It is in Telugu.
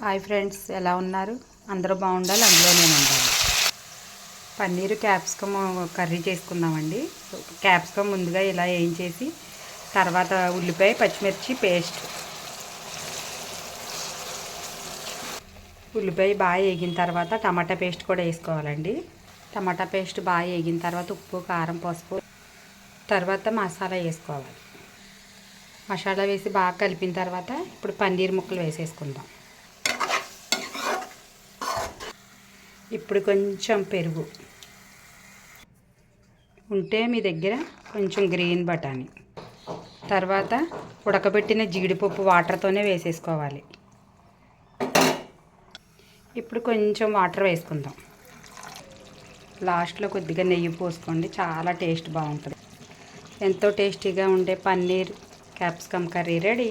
హాయ్ ఫ్రెండ్స్, ఎలా ఉన్నారు? అందరూ బాగుండాలి, అందులో నేను ఉండాలి. పన్నీరు క్యాప్సికమ్ కర్రీ చేసుకుందామండి. క్యాప్సికమ్ ముందుగా ఇలా వేయించేసి తర్వాత ఉల్లిపాయ పచ్చిమిర్చి పేస్ట్, ఉల్లిపాయ బాగా వేగిన తర్వాత టమాటా పేస్ట్ కూడా వేసుకోవాలండి. టమాటా పేస్ట్ బాగా వేగిన తర్వాత ఉప్పు కారం పసుపు తర్వాత మసాలా వేసుకోవాలి. మసాలా వేసి బాగా కలిపిన తర్వాత ఇప్పుడు పన్నీర్ ముక్కలు వేసేసుకుందాం. ఇప్పుడు కొంచెం పెరుగు ఉంటే మీ దగ్గర కొంచెం గ్రీన్ బఠానీ, తర్వాత ఉడకబెట్టిన జీడిపప్పు వాటర్తోనే వేసేసుకోవాలి. ఇప్పుడు కొంచెం వాటర్ వేసుకుందాం. లాస్ట్లో కొద్దిగా నెయ్యి పోసుకోండి, చాలా టేస్ట్ బాగుంటుంది. ఎంతో టేస్టీగా ఉండే పన్నీర్ క్యాప్సికమ్ కర్రీ రెడీ.